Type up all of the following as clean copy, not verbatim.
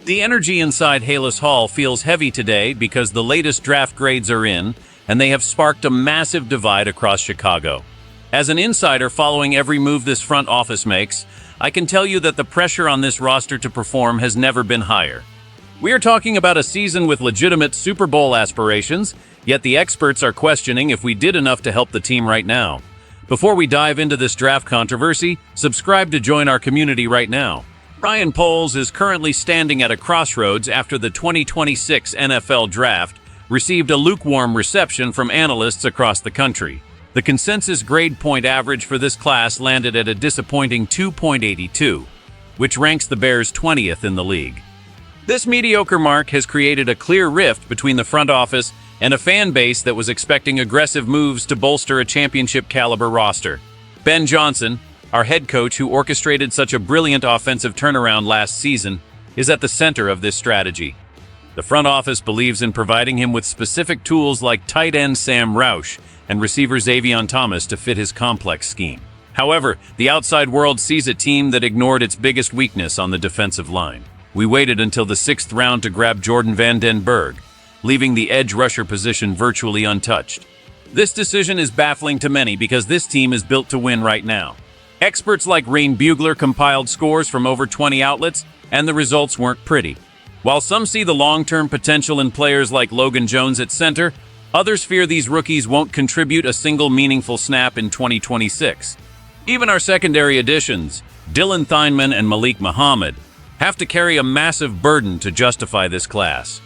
The energy inside Halas Hall feels heavy today because the latest draft grades are in, and they have sparked a massive divide across Chicago. As an insider following every move this front office makes, I can tell you that the pressure on this roster to perform has never been higher. We are talking about a season with legitimate Super Bowl aspirations, yet the experts are questioning if we did enough to help the team right now. Before we dive into this draft controversy, subscribe to join our community right now. Ryan Poles is currently standing at a crossroads after the 2026 NFL Draft received a lukewarm reception from analysts across the country. The consensus grade point average for this class landed at a disappointing 2.82, which ranks the Bears 20th in the league. This mediocre mark has created a clear rift between the front office and a fan base that was expecting aggressive moves to bolster a championship-caliber roster. Ben Johnson, our head coach who orchestrated such a brilliant offensive turnaround last season, is at the center of this strategy. The front office believes in providing him with specific tools like tight end Sam Roush and receiver Xavier Thomas to fit his complex scheme. However, the outside world sees a team that ignored its biggest weakness on the defensive line. We waited until the 6th round to grab Jordan Van Den Berg, leaving the edge rusher position virtually untouched. This decision is baffling to many because this team is built to win right now. Experts like Rain Bugler compiled scores from over 20 outlets, and the results weren't pretty. While some see the long-term potential in players like Logan Jones at center, others fear these rookies won't contribute a single meaningful snap in 2026. Even our secondary additions, Dylan Theinman and Malik Muhammad, have to carry a massive burden to justify this class.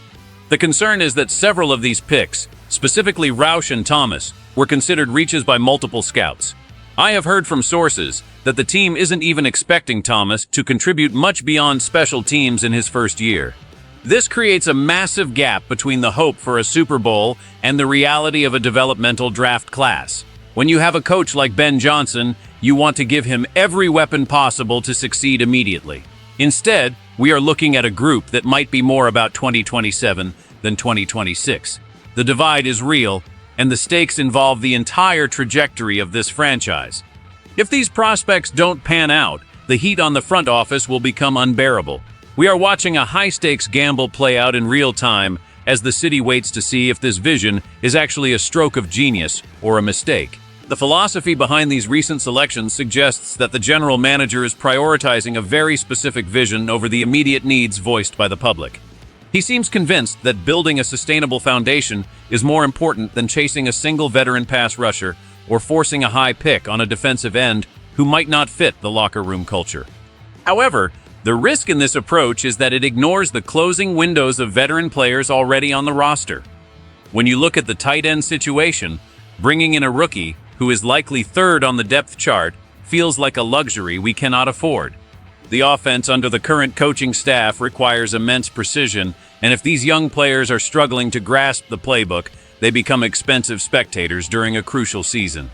The concern is that several of these picks, specifically Roush and Thomas, were considered reaches by multiple scouts. I have heard from sources that the team isn't even expecting Thomas to contribute much beyond special teams in his first year. This creates a massive gap between the hope for a Super Bowl and the reality of a developmental draft class. When you have a coach like Ben Johnson, you want to give him every weapon possible to succeed immediately. Instead, we are looking at a group that might be more about 2027 than 2026. The divide is real, and the stakes involve the entire trajectory of this franchise. If these prospects don't pan out, the heat on the front office will become unbearable. We are watching a high-stakes gamble play out in real time as the city waits to see if this vision is actually a stroke of genius or a mistake. The philosophy behind these recent selections suggests that the general manager is prioritizing a very specific vision over the immediate needs voiced by the public. He seems convinced that building a sustainable foundation is more important than chasing a single veteran pass rusher or forcing a high pick on a defensive end who might not fit the locker room culture. However, the risk in this approach is that it ignores the closing windows of veteran players already on the roster. When you look at the tight end situation, bringing in a rookie who is likely third on the depth chart feels like a luxury we cannot afford. The offense under the current coaching staff requires immense precision, and if these young players are struggling to grasp the playbook, they become expensive spectators during a crucial season.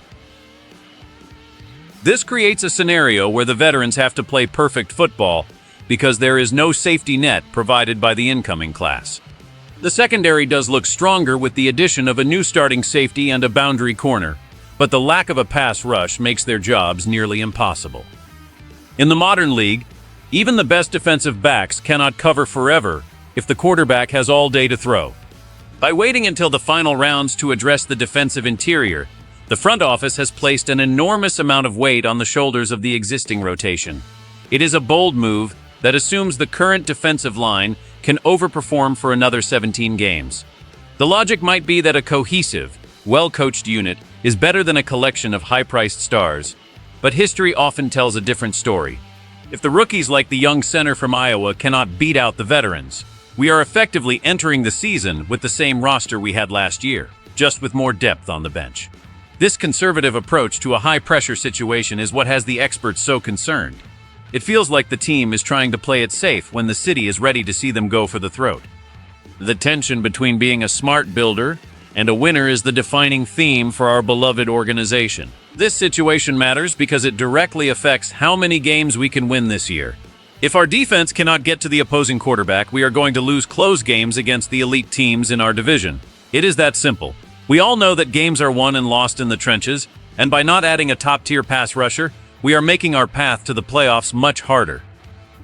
This creates a scenario where the veterans have to play perfect football because there is no safety net provided by the incoming class. The secondary does look stronger with the addition of a new starting safety and a boundary corner, but the lack of a pass rush makes their jobs nearly impossible. In the modern league, even the best defensive backs cannot cover forever if the quarterback has all day to throw. By waiting until the final rounds to address the defensive interior, the front office has placed an enormous amount of weight on the shoulders of the existing rotation. It is a bold move that assumes the current defensive line can overperform for another 17 games. The logic might be that a cohesive, well-coached unit is better than a collection of high-priced stars, but history often tells a different story. If the rookies like the young center from Iowa cannot beat out the veterans, we are effectively entering the season with the same roster we had last year, just with more depth on the bench. This conservative approach to a high-pressure situation is what has the experts so concerned. It feels like the team is trying to play it safe when the city is ready to see them go for the throat. The tension between being a smart builder and a winner is the defining theme for our beloved organization. This situation matters because it directly affects how many games we can win this year. If our defense cannot get to the opposing quarterback, we are going to lose close games against the elite teams in our division. It is that simple. We all know that games are won and lost in the trenches, and by not adding a top-tier pass rusher, we are making our path to the playoffs much harder.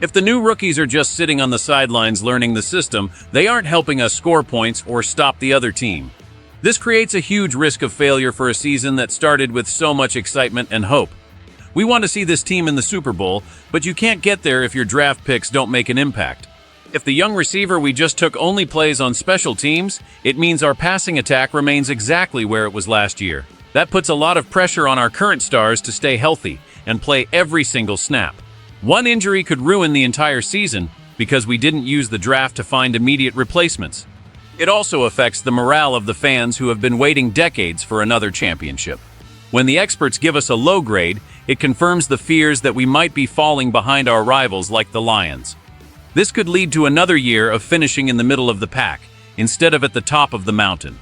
If the new rookies are just sitting on the sidelines learning the system, they aren't helping us score points or stop the other team. This creates a huge risk of failure for a season that started with so much excitement and hope. We want to see this team in the Super Bowl, but you can't get there if your draft picks don't make an impact. If the young receiver we just took only plays on special teams, it means our passing attack remains exactly where it was last year. That puts a lot of pressure on our current stars to stay healthy and play every single snap. One injury could ruin the entire season because we didn't use the draft to find immediate replacements. It also affects the morale of the fans who have been waiting decades for another championship. When the experts give us a low grade, it confirms the fears that we might be falling behind our rivals like the Lions. This could lead to another year of finishing in the middle of the pack, instead of at the top of the mountain.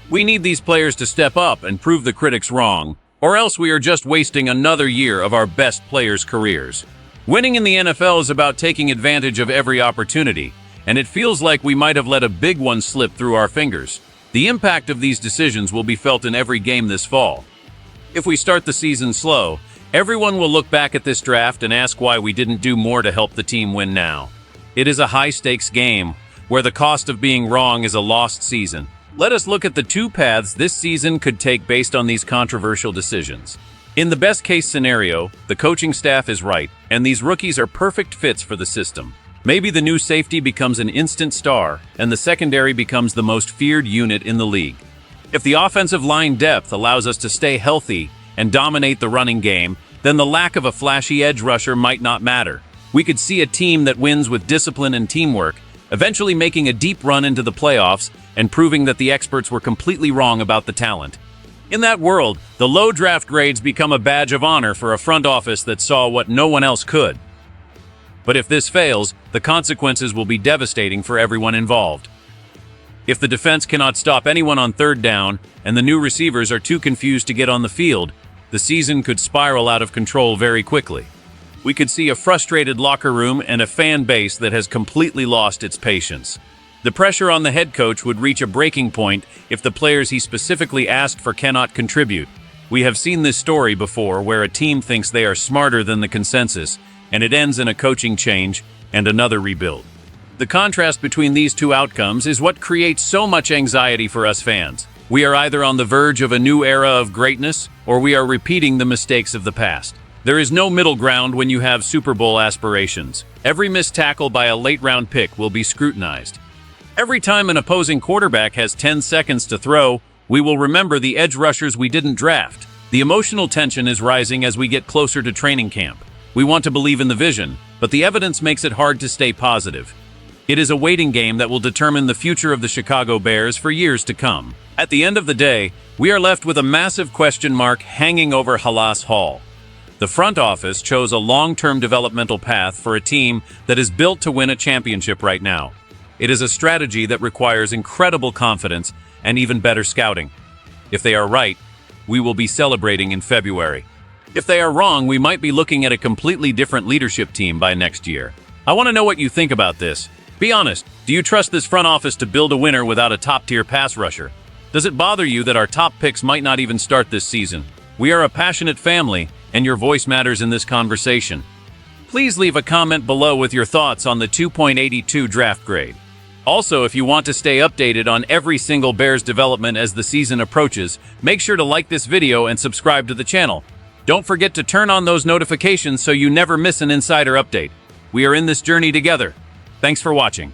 We need these players to step up and prove the critics wrong, or else we are just wasting another year of our best players' careers. Winning in the NFL is about taking advantage of every opportunity, and it feels like we might have let a big one slip through our fingers. The impact of these decisions will be felt in every game this fall. If we start the season slow, everyone will look back at this draft and ask why we didn't do more to help the team win now. It is a high-stakes game, where the cost of being wrong is a lost season. Let us look at the two paths this season could take based on these controversial decisions. In the best-case scenario, the coaching staff is right, and these rookies are perfect fits for the system. Maybe the new safety becomes an instant star, and the secondary becomes the most feared unit in the league. If the offensive line depth allows us to stay healthy and dominate the running game, then the lack of a flashy edge rusher might not matter. We could see a team that wins with discipline and teamwork, eventually making a deep run into the playoffs and proving that the experts were completely wrong about the talent. In that world, the low draft grades become a badge of honor for a front office that saw what no one else could. But if this fails, the consequences will be devastating for everyone involved. If the defense cannot stop anyone on third down and the new receivers are too confused to get on the field, the season could spiral out of control very quickly. We could see a frustrated locker room and a fan base that has completely lost its patience. The pressure on the head coach would reach a breaking point if the players he specifically asked for cannot contribute. We have seen this story before where a team thinks they are smarter than the consensus, and it ends in a coaching change and another rebuild. The contrast between these two outcomes is what creates so much anxiety for us fans. We are either on the verge of a new era of greatness, or we are repeating the mistakes of the past. There is no middle ground when you have Super Bowl aspirations. Every missed tackle by a late-round pick will be scrutinized. Every time an opposing quarterback has 10 seconds to throw, we will remember the edge rushers we didn't draft. The emotional tension is rising as we get closer to training camp. We want to believe in the vision, but the evidence makes it hard to stay positive. It is a waiting game that will determine the future of the Chicago Bears for years to come. At the end of the day, we are left with a massive question mark hanging over Halas Hall. The front office chose a long-term developmental path for a team that is built to win a championship right now. It is a strategy that requires incredible confidence and even better scouting. If they are right, we will be celebrating in February. If they are wrong, we might be looking at a completely different leadership team by next year. I want to know what you think about this. Be honest, do you trust this front office to build a winner without a top-tier pass rusher? Does it bother you that our top picks might not even start this season? We are a passionate family, and your voice matters in this conversation. Please leave a comment below with your thoughts on the 2.82 draft grade. Also, if you want to stay updated on every single Bears development as the season approaches, make sure to like this video and subscribe to the channel. Don't forget to turn on those notifications so you never miss an insider update. We are in this journey together. Thanks for watching.